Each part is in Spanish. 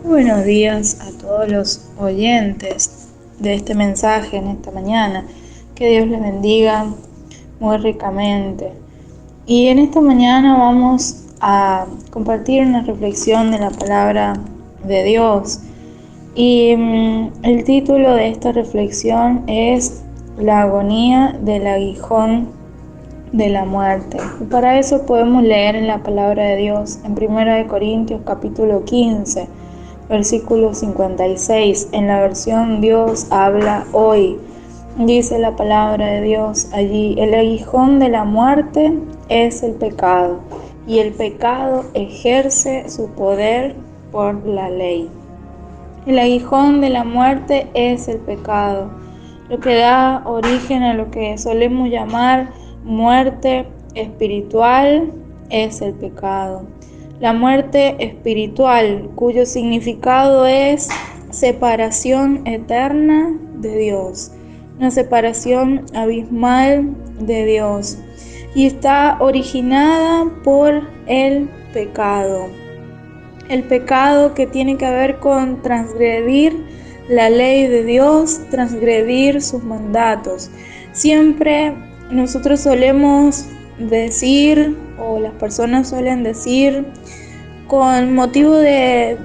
Buenos días a todos los oyentes de este mensaje en esta mañana. Que Dios les bendiga muy ricamente. Y en esta mañana vamos a compartir una reflexión de la palabra de Dios. Y el título de esta reflexión es La agonía del aguijón de la muerte. Y para eso podemos leer en la palabra de Dios en 1 Corintios capítulo 15. Versículo 56, en la versión Dios habla hoy. Dice la palabra de Dios allí: el aguijón de la muerte es el pecado, y el pecado ejerce su poder por la ley. El aguijón de la muerte es el pecado, lo que da origen a lo que solemos llamar muerte espiritual es el pecado. La muerte espiritual, cuyo significado es separación eterna de Dios, una separación abismal de Dios, y está originada por el pecado. El pecado que tiene que ver con transgredir la ley de Dios, transgredir sus mandatos. Siempre nosotros solemos decir, o las personas suelen decir, con motivo de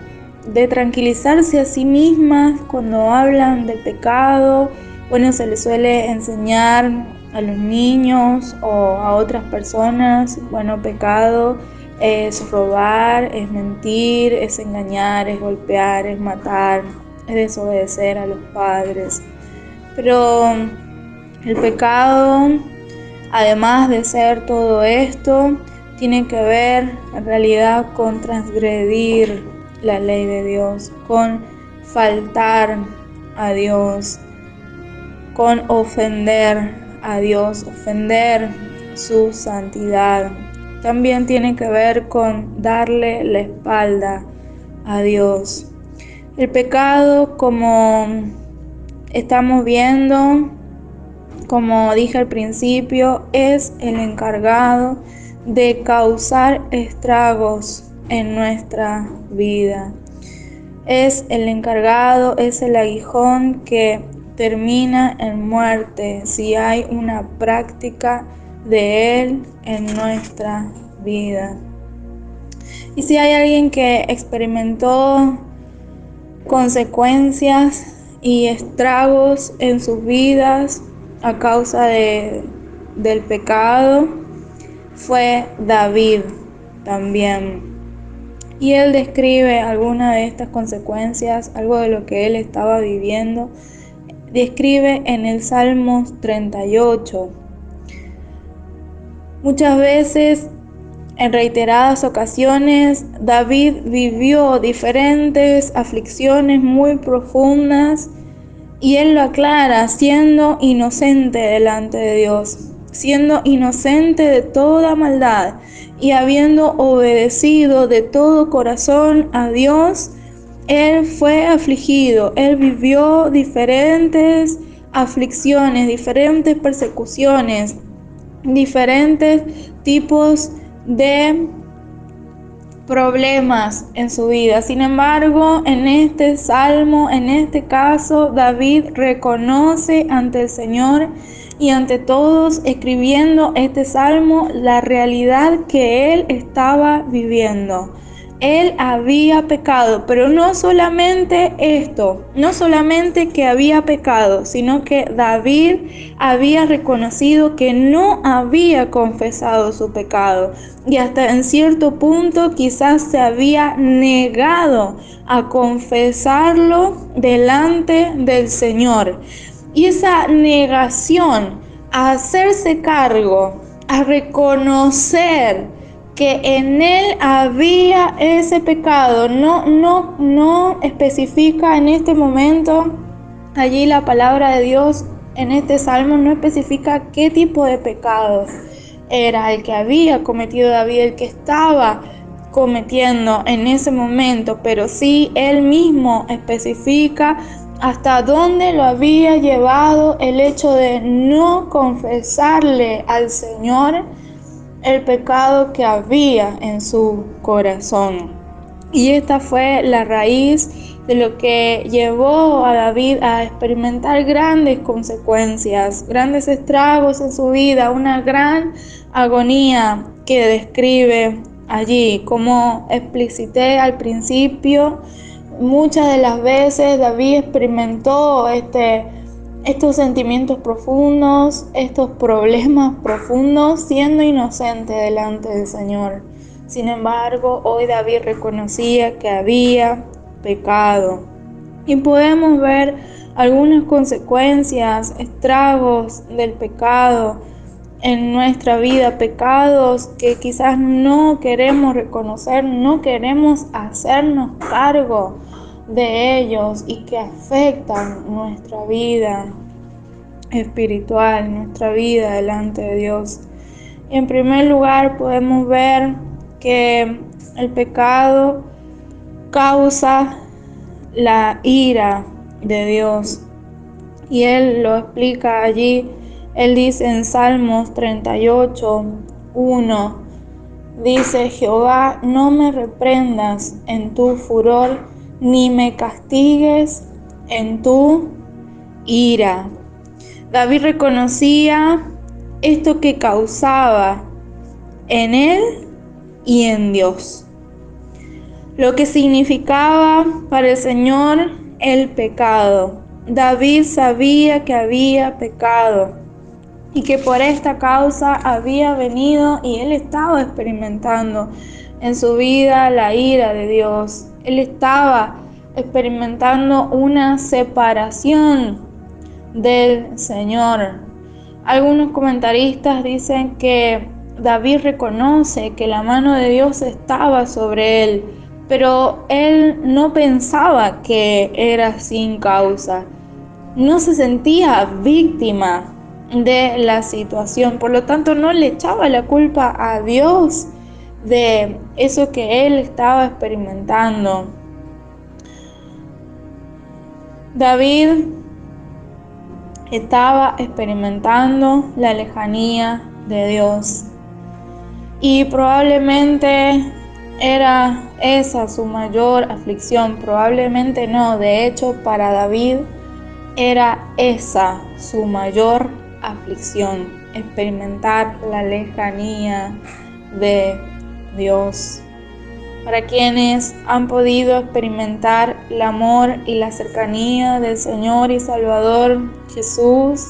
tranquilizarse a sí mismas cuando hablan del pecado. Bueno, se les suele enseñar a los niños o a otras personas, bueno, pecado es robar, es mentir, es engañar, es golpear, es matar, es desobedecer a los padres. Pero el pecado, además de ser todo esto, tiene que ver en realidad con transgredir la ley de Dios, con faltar a Dios, con ofender a Dios, ofender su santidad. También tiene que ver con darle la espalda a Dios. El pecado, como estamos viendo, como dije al principio, es el encargado de causar estragos en nuestra vida. Es el encargado, es el aguijón que termina en muerte si hay una práctica de él en nuestra vida. Y si hay alguien que experimentó consecuencias y estragos en sus vidas a causa del pecado, fue David también. Y él describe alguna de estas consecuencias, algo de lo que él estaba viviendo. Describe en el Salmo 38. Muchas veces, en reiteradas ocasiones, David vivió diferentes aflicciones muy profundas, y él lo aclara siendo inocente delante de Dios, siendo inocente de toda maldad y habiendo obedecido de todo corazón a Dios. Él fue afligido, él vivió diferentes aflicciones, diferentes persecuciones, diferentes tipos de problemas en su vida. Sin embargo, en este salmo, en este caso, David reconoce ante el Señor y ante todos, escribiendo este salmo, la realidad que él estaba viviendo. Él había pecado, pero no solamente esto, no solamente que había pecado, sino que David había reconocido que no había confesado su pecado, y hasta en cierto punto quizás se había negado a confesarlo delante del Señor. Y esa negación a hacerse cargo, a reconocer que en él había ese pecado, no especifica en este momento, allí la palabra de Dios en este salmo no especifica qué tipo de pecado era el que había cometido David, el que estaba cometiendo en ese momento, pero sí él mismo especifica hasta dónde lo había llevado el hecho de no confesarle al Señor el pecado que había en su corazón. Y esta fue la raíz de lo que llevó a David a experimentar grandes consecuencias, grandes estragos en su vida, una gran agonía que describe allí. Como explicité al principio, muchas de las veces David experimentó estos sentimientos profundos, estos problemas profundos, siendo inocente delante del Señor. Sin embargo, hoy David reconocía que había pecado. Y podemos ver algunas consecuencias, estragos del pecado en nuestra vida, pecados que quizás no queremos reconocer, no queremos hacernos cargo de ellos y que afectan nuestra vida espiritual, nuestra vida delante de Dios. En primer lugar, podemos ver que el pecado causa la ira de Dios. Y Él lo explica allí. Él dice en Salmos 38:1, dice: Jehová, no me reprendas en tu furor, ni me castigues en tu ira. David reconocía esto que causaba en él y en Dios, lo que significaba para el Señor el pecado. David sabía que había pecado y que por esta causa había venido y él estaba experimentando en su vida la ira de Dios. Él estaba experimentando una separación del Señor. Algunos comentaristas dicen que David reconoce que la mano de Dios estaba sobre él, pero él no pensaba que era sin causa. No se sentía víctima de la situación, por lo tanto no le echaba la culpa a Dios de eso que él estaba experimentando. David estaba experimentando la lejanía de Dios y probablemente era esa su mayor aflicción, probablemente no, de hecho para David era esa su mayor aflicción, experimentar la lejanía de Dios. Para quienes han podido experimentar el amor y la cercanía del Señor y Salvador Jesús,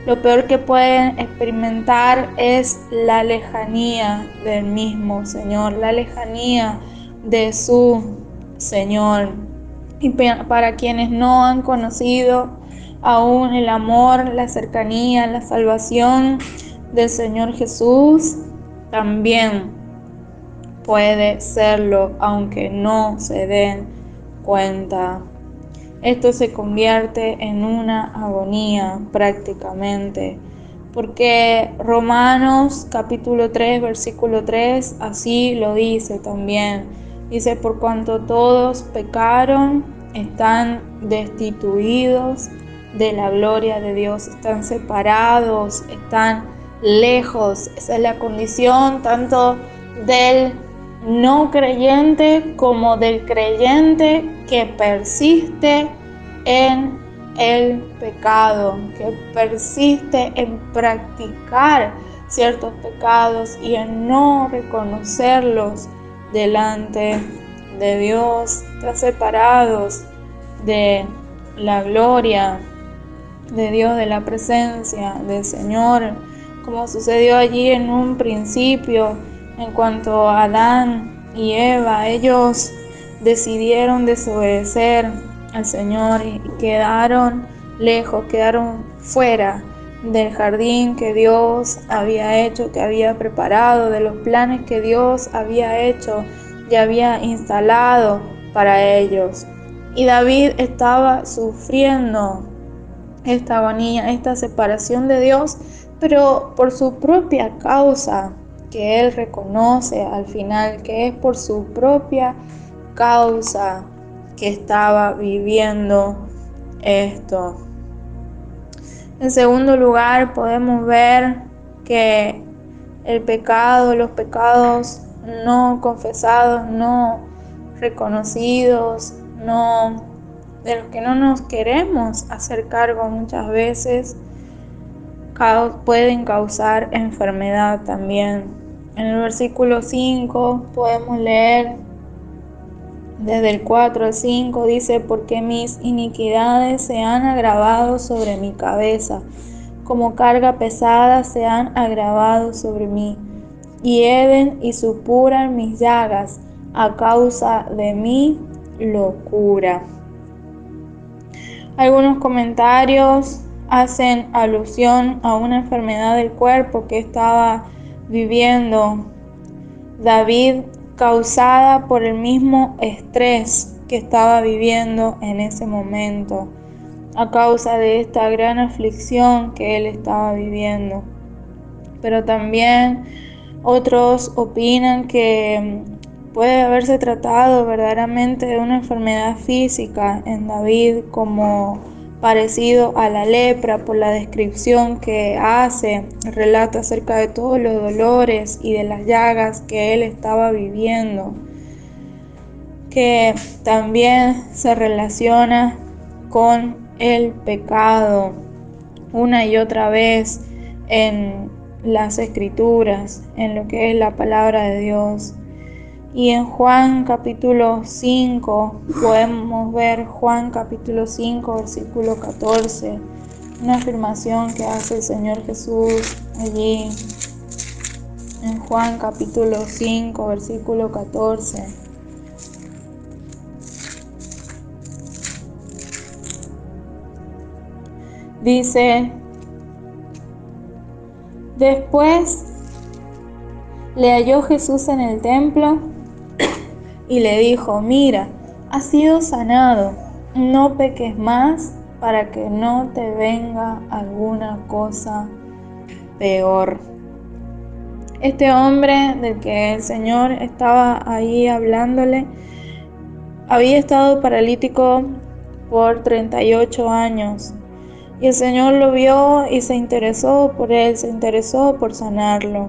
lo peor que pueden experimentar es la lejanía del mismo Señor, la lejanía de su Señor. Y para quienes no han conocido aún el amor, la cercanía, la salvación del Señor Jesús, también puede serlo, aunque no se den cuenta. Esto se convierte en una agonía prácticamente, porque Romanos capítulo 3, versículo 3, así lo dice también. Dice: por cuanto todos pecaron, están destituidos de la gloria de Dios, están separados, están lejos. Esa es la condición tanto del no creyente como del creyente que persiste en el pecado, que persiste en practicar ciertos pecados y en no reconocerlos delante de Dios. Están separados de la gloria de Dios, de la presencia del Señor, como sucedió allí en un principio. En cuanto a Adán y Eva, ellos decidieron desobedecer al Señor y quedaron lejos, quedaron fuera del jardín que Dios había hecho, que había preparado, de los planes que Dios había hecho y había instalado para ellos. Y David estaba sufriendo esta agonía, esta separación de Dios, pero por su propia causa, que él reconoce al final que es por su propia causa que estaba viviendo esto. En segundo lugar, podemos ver que el pecado, los pecados no confesados, no reconocidos, de los que no nos queremos hacer cargo muchas veces, pueden causar enfermedad también. En el versículo 5 podemos leer desde el 4 al 5, dice: porque mis iniquidades se han agravado sobre mi cabeza, como carga pesada se han agravado sobre mí, hieden y supuran mis llagas a causa de mi locura. Algunos comentarios hacen alusión a una enfermedad del cuerpo que estaba viviendo David, causada por el mismo estrés que estaba viviendo en ese momento, a causa de esta gran aflicción que él estaba viviendo. Pero también otros opinan que puede haberse tratado verdaderamente de una enfermedad física en David, como parecido a la lepra, por la descripción que hace, relata acerca de todos los dolores y de las llagas que él estaba viviendo, que también se relaciona con el pecado una y otra vez en las escrituras, en lo que es la palabra de Dios. Y en Juan capítulo 5 podemos ver Juan capítulo 5 versículo 14, una afirmación que hace el Señor Jesús allí en Juan capítulo 5 versículo 14. Dice: después le halló Jesús en el templo y le dijo: mira, has sido sanado, no peques más para que no te venga alguna cosa peor. Este hombre del que el Señor estaba ahí hablándole había estado paralítico por 38 años. Y el Señor lo vio y se interesó por él, se interesó por sanarlo.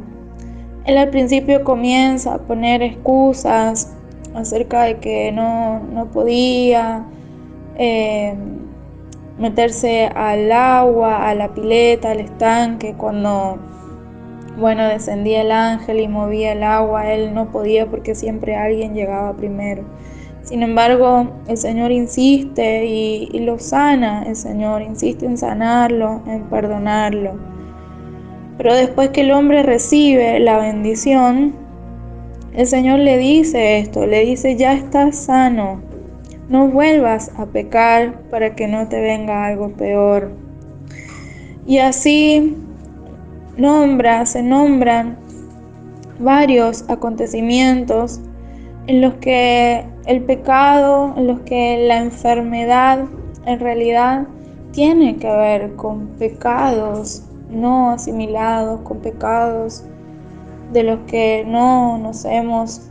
Él al principio comienza a poner excusas acerca de que no podía meterse al agua, a la pileta, al estanque, cuando descendía el ángel y movía el agua. Él no podía porque siempre alguien llegaba primero. Sin embargo, el Señor insiste y lo sana. El Señor insiste en sanarlo, en perdonarlo. Pero después que el hombre recibe la bendición, el Señor le dice esto, le dice: ya estás sano, no vuelvas a pecar para que no te venga algo peor. Y así se nombran varios acontecimientos en los que el pecado, en los que la enfermedad en realidad tiene que ver con pecados no asimilados, con pecados de los que no nos hemos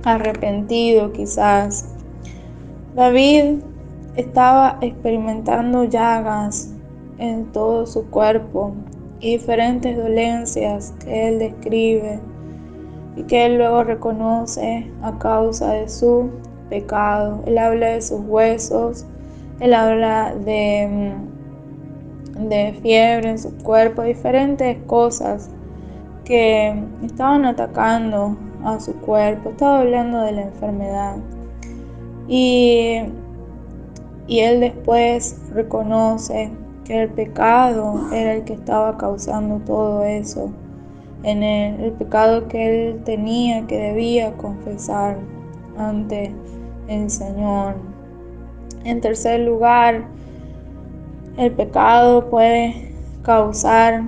arrepentido quizás. David estaba experimentando llagas en todo su cuerpo y diferentes dolencias que él describe y que él luego reconoce a causa de su pecado. Él habla de sus huesos, él habla de fiebre en su cuerpo, diferentes cosas que estaban atacando a su cuerpo. Estaba hablando de la enfermedad. Y él después reconoce que el pecado era el que estaba causando todo eso en él, el pecado que él tenía, que debía confesar ante el Señor. En tercer lugar, el pecado puede causar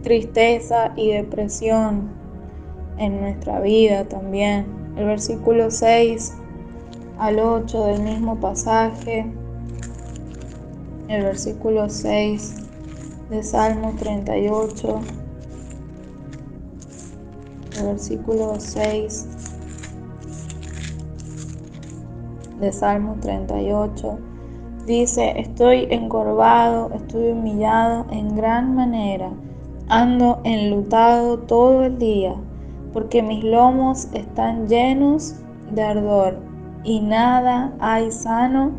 tristeza y depresión en nuestra vida también. El versículo 6 al 8 del mismo pasaje, el versículo 6 de Salmo 38, el versículo 6 de Salmo 38, dice: estoy encorvado, estoy humillado en gran manera, ando enlutado todo el día, porque mis lomos están llenos de ardor, y nada hay sano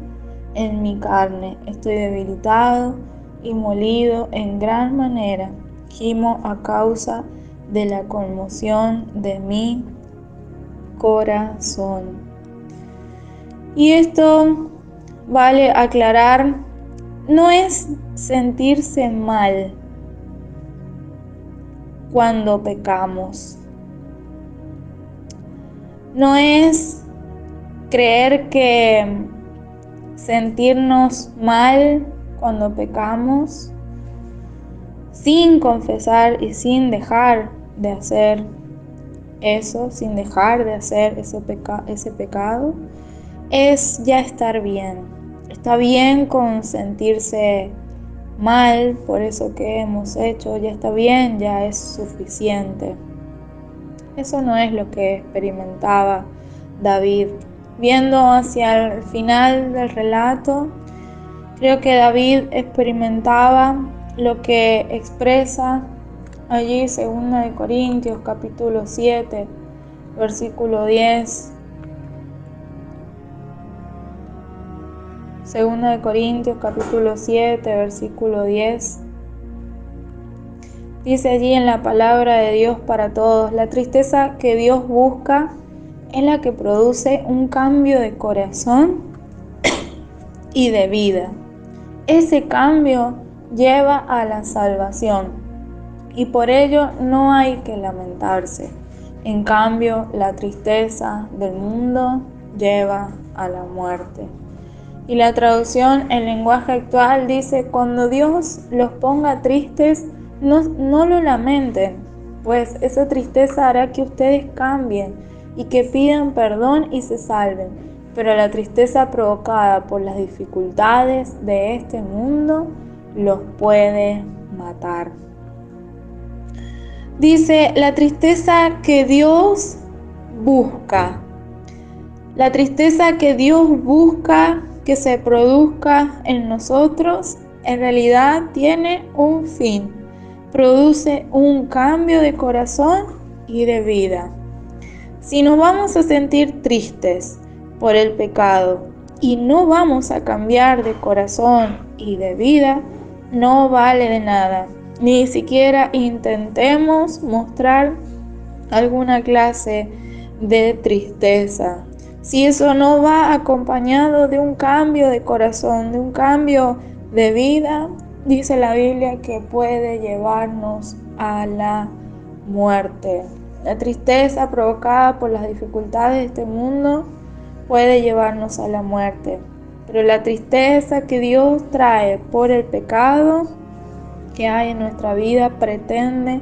en mi carne. Estoy debilitado y molido en gran manera. Gimo a causa de la conmoción de mi corazón. Y esto vale aclarar, no es sentirse mal cuando pecamos. No es creer que sentirnos mal cuando pecamos sin confesar y sin dejar de hacer eso, sin dejar de hacer ese pecado, es ya estar bien. Está bien con sentirse mal por eso que hemos hecho, ya está bien, ya es suficiente. Eso no es lo que experimentaba David. Viendo hacia el final del relato, creo que David experimentaba lo que expresa allí 2 Corintios capítulo 7, versículo 10. 2 Corintios capítulo 7, versículo 10. Dice allí en la palabra de Dios para todos: la tristeza que Dios busca es la que produce un cambio de corazón y de vida. Ese cambio lleva a la salvación y por ello no hay que lamentarse. En cambio, la tristeza del mundo lleva a la muerte. Y la traducción en lenguaje actual dice: cuando Dios los ponga tristes, no lo lamenten, pues esa tristeza hará que ustedes cambien y que pidan perdón y se salven. Pero la tristeza provocada por las dificultades de este mundo los puede matar. Dice, la tristeza que Dios busca. La tristeza que Dios busca que se produzca en nosotros, en realidad tiene un fin. Produce un cambio de corazón y de vida. Si nos vamos a sentir tristes por el pecado y no vamos a cambiar de corazón y de vida, no vale de nada. Ni siquiera intentemos mostrar alguna clase de tristeza. Si eso no va acompañado de un cambio de corazón, de un cambio de vida, dice la Biblia que puede llevarnos a la muerte. La tristeza provocada por las dificultades de este mundo puede llevarnos a la muerte. Pero la tristeza que Dios trae por el pecado que hay en nuestra vida pretende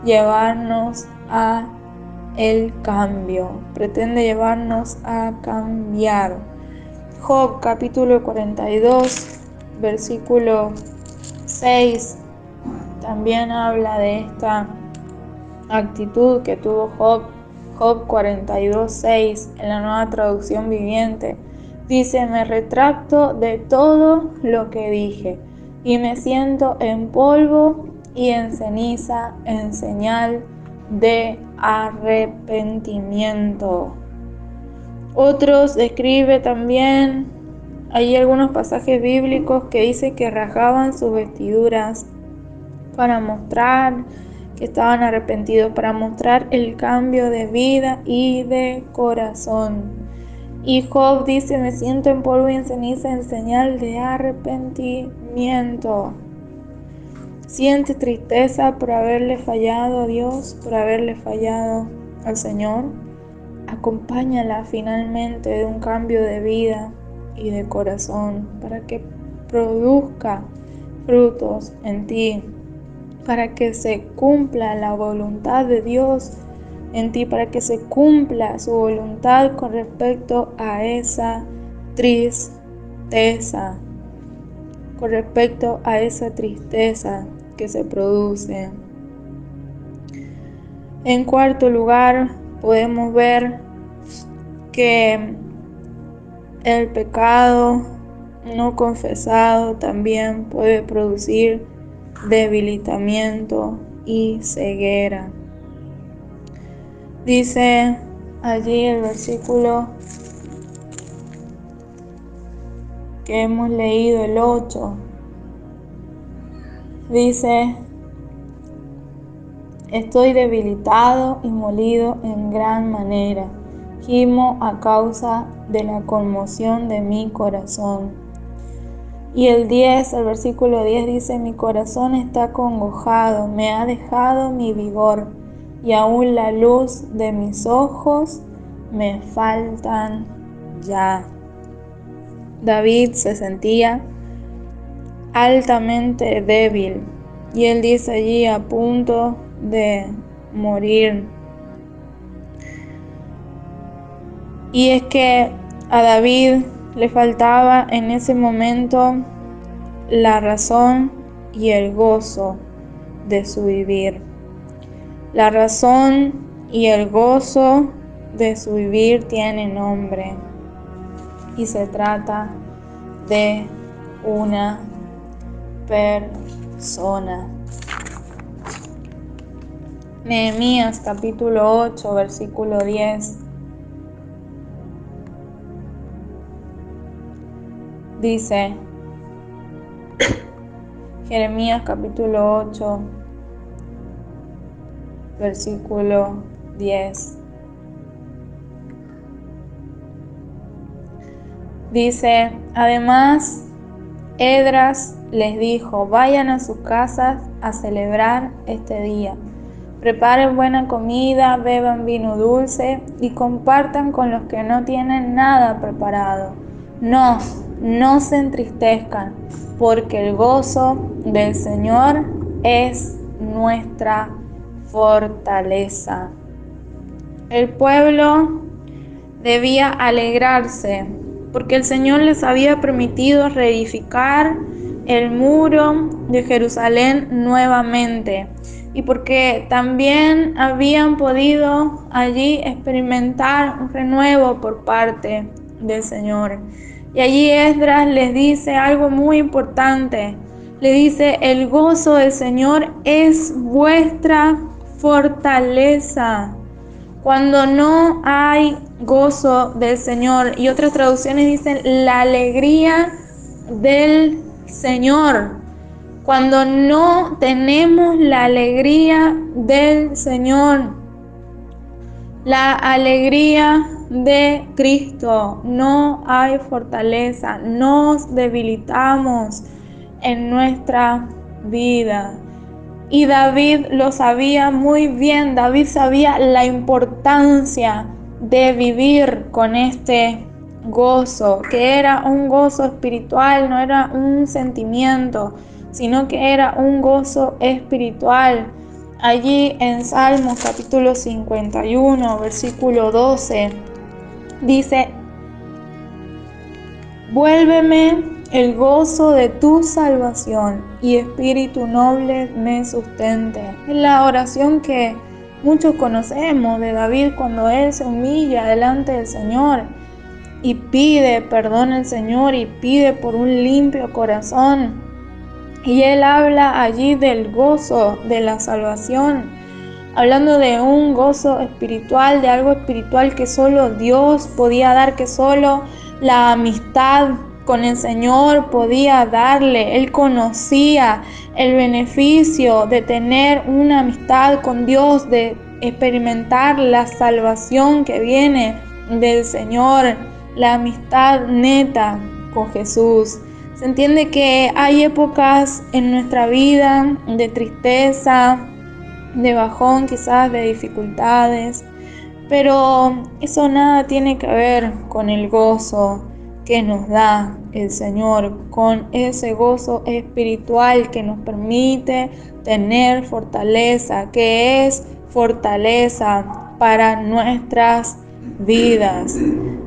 llevarnos a el cambio, pretende llevarnos a cambiar. Job capítulo 42, versículo 6, también habla de esta actitud que tuvo Job. Job 42, 6, en la Nueva Traducción Viviente, dice: me retracto de todo lo que dije y me siento en polvo y en ceniza, en señal de arrepentimiento. Otros describe también, hay algunos pasajes bíblicos que dice que rasgaban sus vestiduras para mostrar que estaban arrepentidos, para mostrar el cambio de vida y de corazón. Y Job dice: me siento en polvo y en ceniza, en señal de arrepentimiento. Siente tristeza por haberle fallado a Dios, por haberle fallado al Señor. Acompáñala finalmente de un cambio de vida y de corazón para que produzca frutos en ti, para que se cumpla la voluntad de Dios en ti, para que se cumpla su voluntad con respecto a esa tristeza, con respecto a esa tristeza que se produce. En cuarto lugar, podemos ver que el pecado no confesado también puede producir debilitamiento y ceguera. Dice allí el versículo que hemos leído, el 8, dice: estoy debilitado y molido en gran manera, gimo a causa de la conmoción de mi corazón. Y el versículo 10 dice: mi corazón está congojado, me ha dejado mi vigor, y aún la luz de mis ojos me faltan ya. David se sentía altamente débil, y él dice allí a punto de morir. Y es que a David le faltaba en ese momento la razón y el gozo de su vivir. La razón y el gozo de su vivir tiene nombre, y se trata de una persona. Nehemías capítulo 8, versículo 10 dice: Jeremías capítulo 8, versículo 10. Dice: además, Esdras les dijo: vayan a sus casas a celebrar este día. Preparen buena comida, beban vino dulce y compartan con los que no tienen nada preparado. No se entristezcan, porque el gozo del Señor es nuestra fortaleza. El pueblo debía alegrarse, porque el Señor les había permitido reedificar el muro de Jerusalén nuevamente, y porque también habían podido allí experimentar un renuevo por parte del Señor. Y allí Esdras les dice algo muy importante. Le dice: el gozo del Señor es vuestra fortaleza. Cuando no hay gozo del Señor, y otras traducciones dicen la alegría del Señor. Cuando no tenemos la alegría del Señor, la alegría de Cristo, no hay fortaleza, nos debilitamos en nuestra vida. Y David lo sabía muy bien. David sabía la importancia de vivir con este gozo, que era un gozo espiritual, no era un sentimiento, sino que era un gozo espiritual. Allí en Salmos capítulo 51, versículo 12, dice: vuélveme el gozo de tu salvación, y espíritu noble me sustente. Es la oración que muchos conocemos de David cuando él se humilla delante del Señor y pide perdón al Señor y pide por un limpio corazón. Y él habla allí del gozo de la salvación, hablando de un gozo espiritual, de algo espiritual que solo Dios podía dar, que solo la amistad con el Señor podía darle. Él conocía el beneficio de tener una amistad con Dios, de experimentar la salvación que viene del Señor, la amistad neta con Jesús. Se entiende que hay épocas en nuestra vida de tristeza, de bajón, quizás de dificultades, pero eso nada tiene que ver con el gozo que nos da el Señor, con ese gozo espiritual que nos permite tener fortaleza, que es fortaleza para nuestras vidas.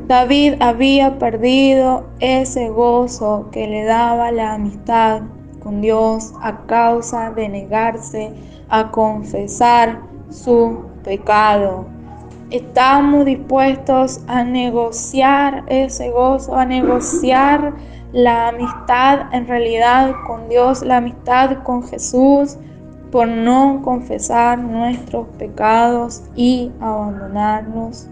David había perdido ese gozo que le daba la amistad con Dios a causa de negarse a confesar su pecado. Estamos dispuestos a negociar ese gozo, a negociar la amistad en realidad con Dios, la amistad con Jesús, por no confesar nuestros pecados y abandonarnos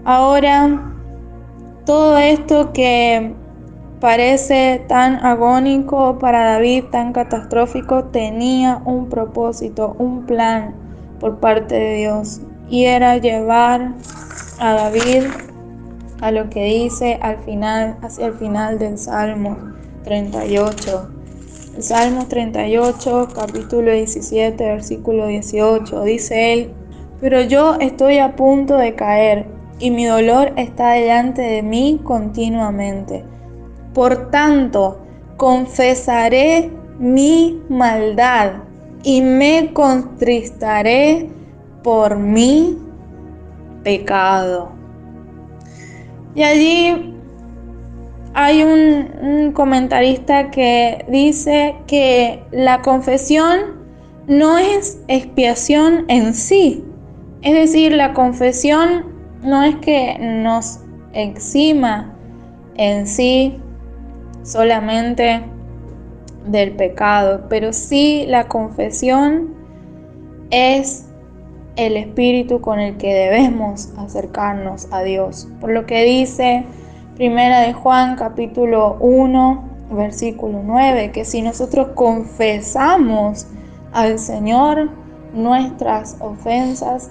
Ahora, todo esto que parece tan agónico para David, tan catastrófico, tenía un propósito, un plan por parte de Dios, y era llevar a David a lo que dice al final, hacia el final del Salmo 38. El Salmo 38, capítulo 17, versículo 18, dice él: pero yo estoy a punto de caer, y mi dolor está delante de mí continuamente. Por tanto, confesaré mi maldad y me contristaré por mi pecado. Y allí hay un comentarista que dice que la confesión no es expiación en sí. Es decir, la confesión no es que nos exima en sí solamente del pecado, pero sí la confesión es el espíritu con el que debemos acercarnos a Dios. Por lo que dice Primera de Juan capítulo 1, versículo 9, que si nosotros confesamos al Señor nuestras ofensas,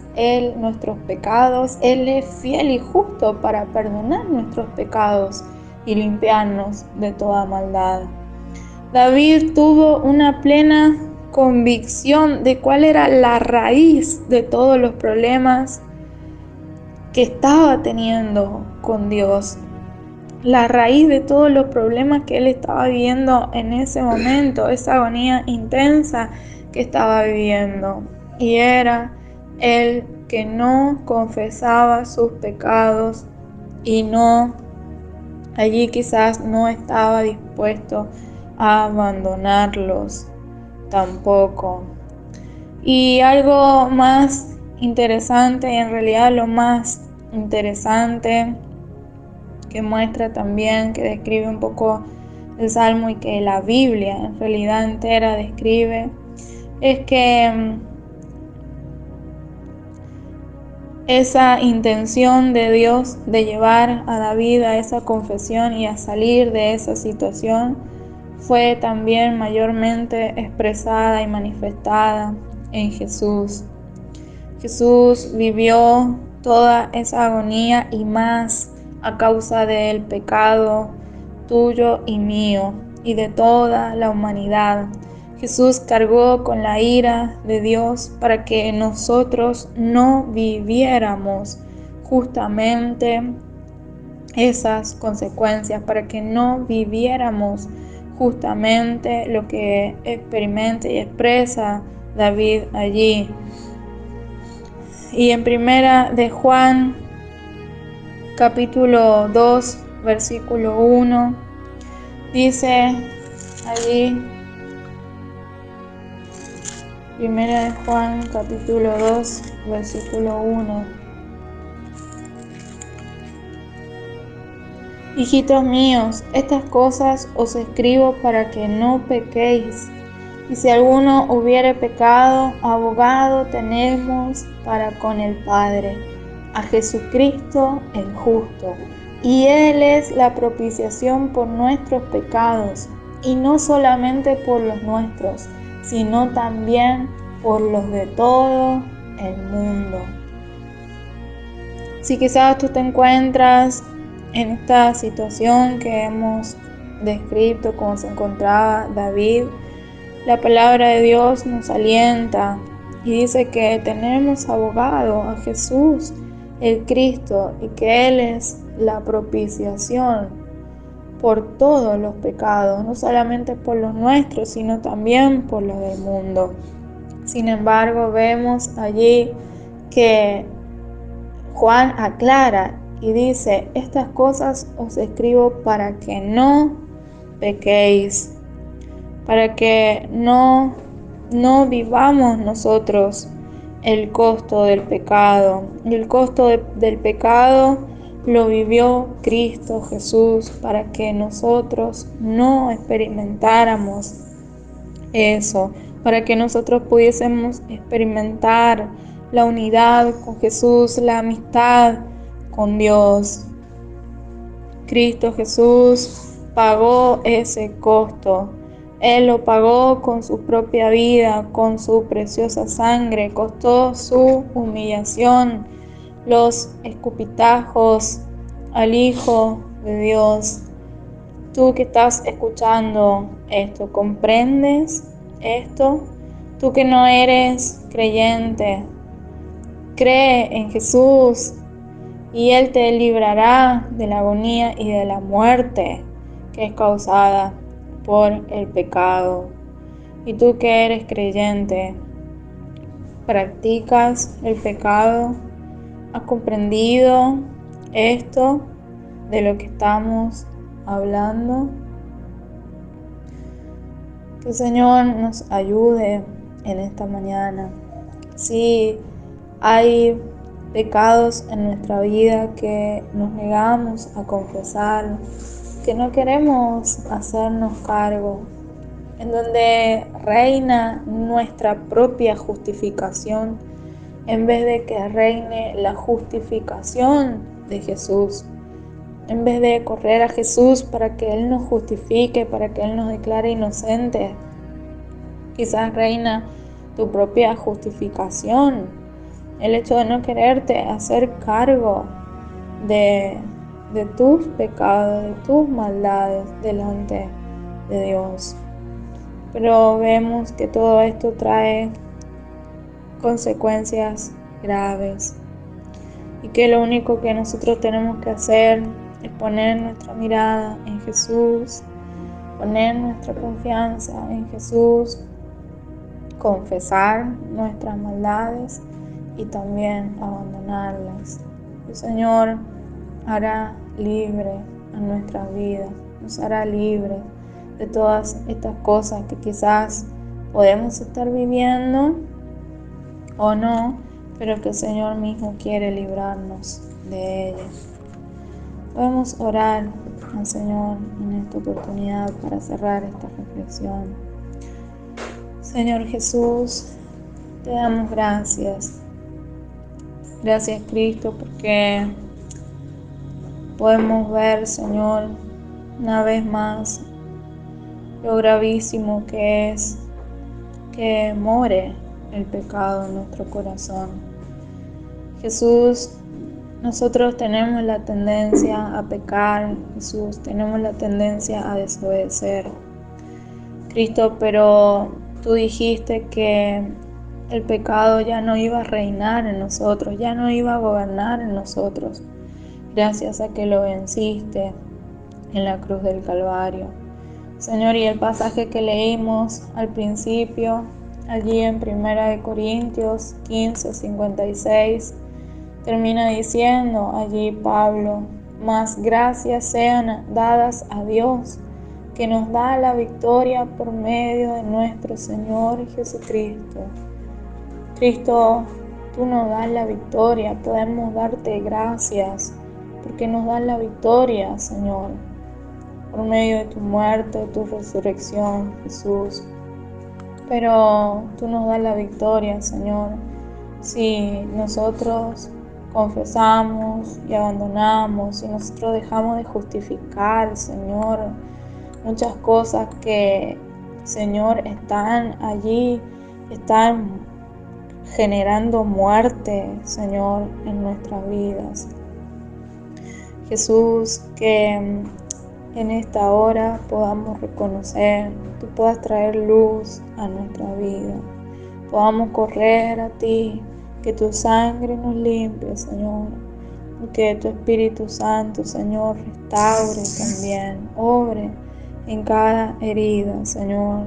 nuestros pecados, Él es fiel y justo para perdonar nuestros pecados y limpiarnos de toda maldad. David tuvo una plena convicción de cuál era la raíz de todos los problemas que estaba teniendo con Dios. La raíz de todos los problemas que él estaba viviendo en ese momento, esa agonía intensa que estaba viviendo. Y era el que no confesaba sus pecados y allí quizás no estaba dispuesto a abandonarlos tampoco. Y algo más interesante, y en realidad lo más interesante que muestra también, que describe un poco el Salmo y que la Biblia en realidad entera describe, es que esa intención de Dios de llevar a David a esa confesión y a salir de esa situación fue también mayormente expresada y manifestada en Jesús. Jesús vivió toda esa agonía y más a causa del pecado tuyo y mío y de toda la humanidad. Jesús cargó con la ira de Dios para que nosotros no viviéramos justamente esas consecuencias, para que no viviéramos justamente lo que experimenta y expresa David allí. Y en Primera de Juan, capítulo 2, versículo 1, dice allí, Primera de Juan, capítulo 2, versículo 1. Hijitos míos, estas cosas os escribo para que no pequéis. Y si alguno hubiere pecado, abogado tenemos para con el Padre, a Jesucristo el justo. Y Él es la propiciación por nuestros pecados, y no solamente por los nuestros, sino también por los de todo el mundo. Si quizás tú te encuentras en esta situación que hemos descrito, como se encontraba David, la palabra de Dios nos alienta y dice que tenemos abogado a Jesús, el Cristo, y que Él es la propiciación por todos los pecados, no solamente por los nuestros, sino también por los del mundo. Sin embargo, vemos allí que Juan aclara y dice: estas cosas os escribo para que no pequéis, para que no vivamos nosotros el costo del pecado. Y el costo del pecado lo vivió Cristo Jesús para que nosotros no experimentáramos eso, para que nosotros pudiésemos experimentar la unidad con Jesús, la amistad con Dios. Cristo Jesús pagó ese costo. Él lo pagó con su propia vida, con su preciosa sangre. Costó su humillación, los escupitajos al Hijo de Dios. Tú que estás escuchando esto, ¿comprendes esto? Tú que no eres creyente, cree en Jesús y Él te librará de la agonía y de la muerte que es causada por el pecado. Y tú que eres creyente, practicas el pecado, has comprendido esto de lo que estamos hablando. Que el Señor nos ayude en esta mañana. Si hay pecados en nuestra vida que nos negamos a confesar, que no queremos hacernos cargo, en donde reina nuestra propia justificación, en vez de que reine la justificación de Jesús. En vez de correr a Jesús para que Él nos justifique, para que Él nos declare inocentes, quizás reina tu propia justificación. El hecho de no quererte hacer cargo de tus pecados, de tus maldades delante de Dios. Pero vemos que todo esto trae consecuencias graves y que lo único que nosotros tenemos que hacer es poner nuestra mirada en Jesús, poner nuestra confianza en Jesús, confesar nuestras maldades y también abandonarlas. El Señor hará libre a nuestra vida, nos hará libre de todas estas cosas que quizás podemos estar viviendo o no, pero que el Señor mismo quiere librarnos de ellas. Podemos orar al Señor en esta oportunidad para cerrar esta reflexión. Señor Jesús, te damos gracias. Gracias, Cristo, porque podemos ver, Señor, una vez más lo gravísimo que es que more el pecado en nuestro corazón. Jesús, nosotros tenemos la tendencia a pecar, Jesús, tenemos la tendencia a desobedecer. Cristo, pero tú dijiste que el pecado ya no iba a reinar en nosotros, ya no iba a gobernar en nosotros, gracias a que lo venciste en la cruz del Calvario. Señor, y el pasaje que leímos al principio, allí en 1 Corintios 15:56, termina diciendo allí Pablo: mas gracias sean dadas a Dios, que nos da la victoria por medio de nuestro Señor Jesucristo. Cristo, tú nos das la victoria, podemos darte gracias porque nos das la victoria, Señor, por medio de tu muerte, de tu resurrección, Jesús. Pero tú nos das la victoria, Señor, si nosotros confesamos y abandonamos, si nosotros dejamos de justificar, Señor, muchas cosas que, Señor, están allí, están generando muerte, Señor, en nuestras vidas. Jesús, que en esta hora podamos reconocer, tú puedas traer luz a nuestra vida, podamos correr a ti, que tu sangre nos limpie, Señor, y que tu Espíritu Santo, Señor, restaure también, obre en cada herida, Señor,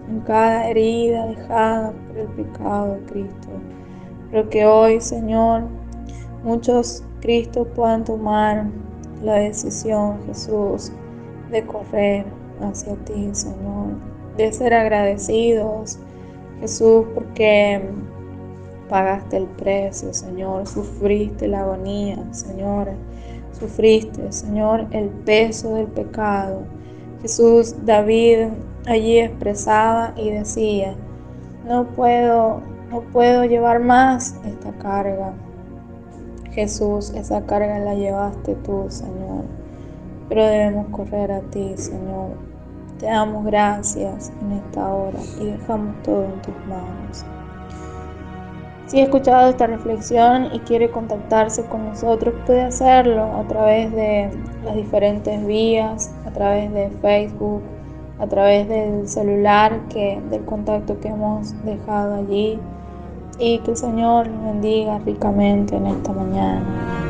en cada herida dejada por el pecado de Cristo. Pero que hoy, Señor, muchos Cristos puedan tomar la decisión, Jesús, de correr hacia ti, Señor, de ser agradecidos, Jesús, porque pagaste el precio, Señor, sufriste la agonía, Señor, sufriste, Señor, el peso del pecado. Jesús, David allí expresaba y decía: no puedo llevar más esta carga. Jesús, esa carga la llevaste tú, Señor, pero debemos correr a ti, Señor. Te damos gracias en esta hora y dejamos todo en tus manos. Si ha escuchado esta reflexión y quiere contactarse con nosotros, puede hacerlo a través de las diferentes vías, a través de Facebook, a través del celular, del contacto que hemos dejado allí. Y que el Señor les bendiga ricamente en esta mañana.